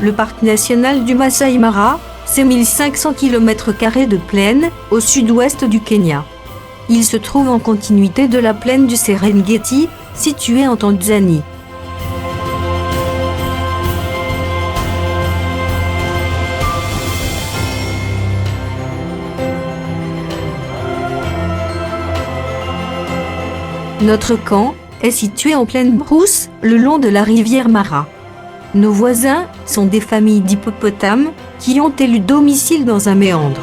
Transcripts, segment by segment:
Le parc national du Masai Mara, c'est 1500 km² de plaine, au sud-ouest du Kenya. Il se trouve en continuité de la plaine du Serengeti, située en Tanzanie. Notre camp est situé en pleine brousse, le long de la rivière Mara. Nos voisins sont des familles d'hippopotames qui ont élu domicile dans un méandre.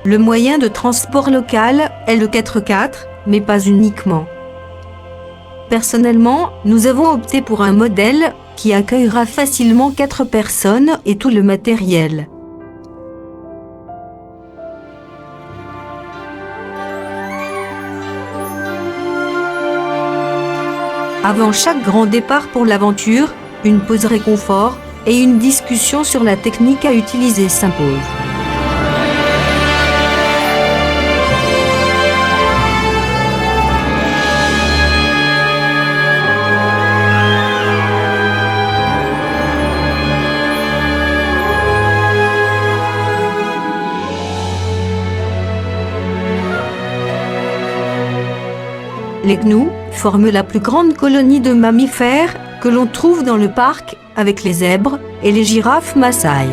Le moyen de transport local est le 4x4, mais pas uniquement. Personnellement, nous avons opté pour un modèle qui accueillera facilement 4 personnes et tout le matériel. Avant chaque grand départ pour l'aventure, une pause réconfort et une discussion sur la technique à utiliser s'imposent. Les gnous forment la plus grande colonie de mammifères que l'on trouve dans le parc, avec les zèbres et les girafes Maasai.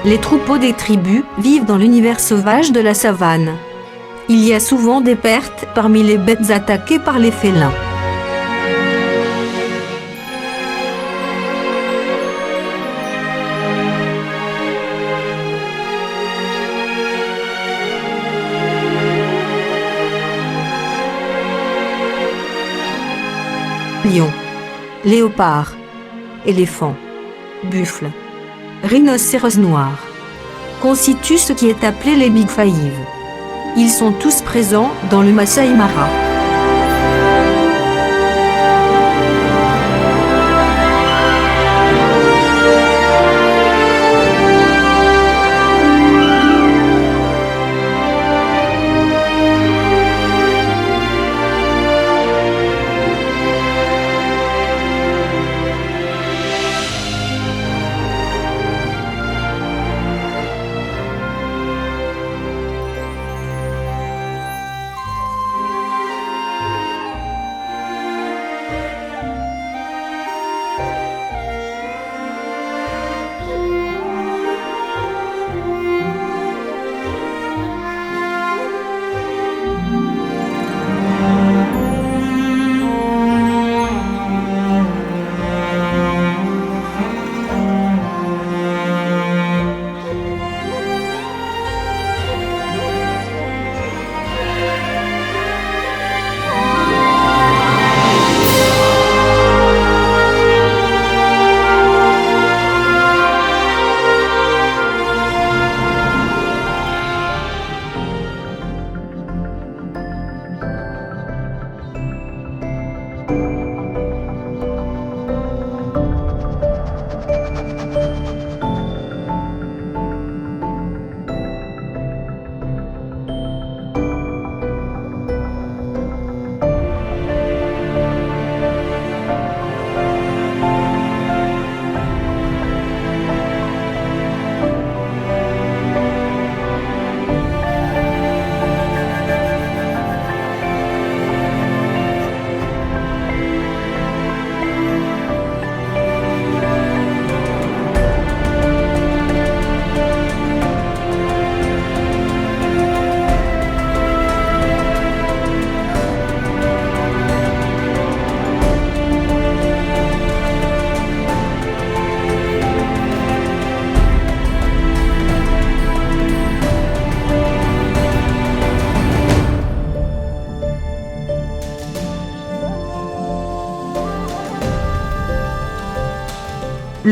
Les troupeaux des tribus vivent dans l'univers sauvage de la savane. Il y a souvent des pertes parmi les bêtes attaquées par les félins. Lions, léopards, éléphants, buffles, rhinocéros noirs constituent ce qui est appelé les Big Five. Ils sont tous présents dans le Masai Mara.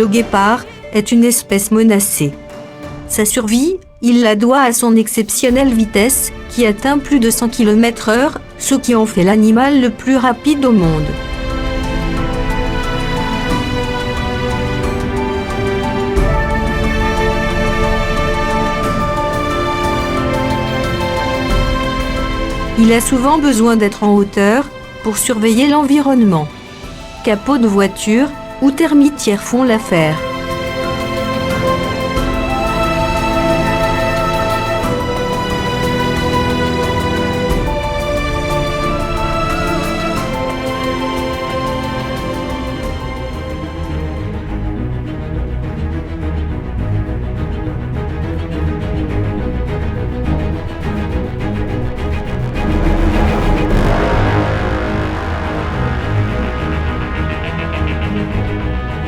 le guépard est une espèce menacée. Sa survie, il la doit à son exceptionnelle vitesse, qui atteint plus de 100 km/h, ce qui en fait l'animal le plus rapide au monde. Il a souvent besoin d'être en hauteur pour surveiller l'environnement. Capot de voiture ou termitières font l'affaire.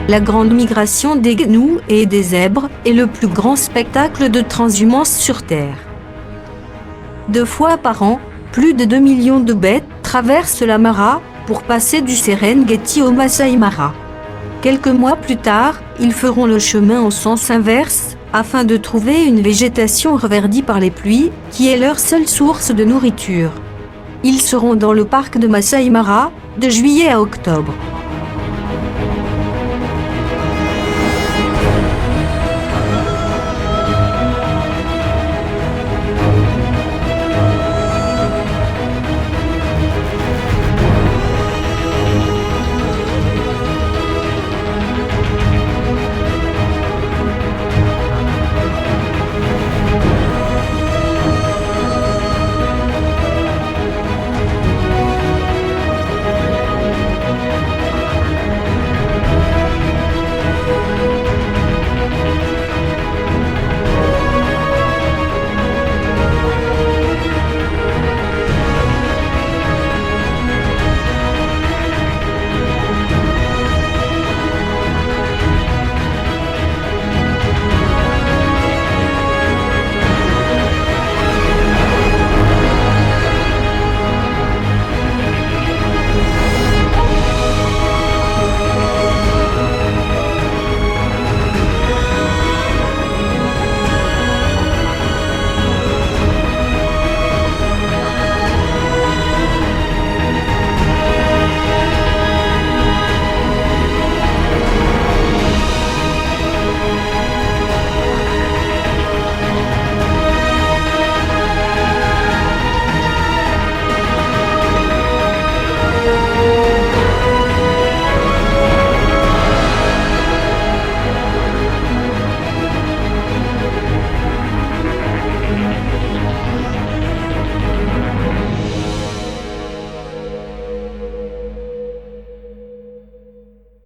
La grande migration des gnous et des zèbres est le plus grand spectacle de transhumance sur Terre. 2 fois par an, plus de 2 millions de bêtes traversent la Mara pour passer du Serengeti au Masai Mara. Quelques mois plus tard, ils feront le chemin en sens inverse afin de trouver une végétation reverdie par les pluies qui est leur seule source de nourriture. Ils seront dans le parc de Masai Mara de juillet à octobre.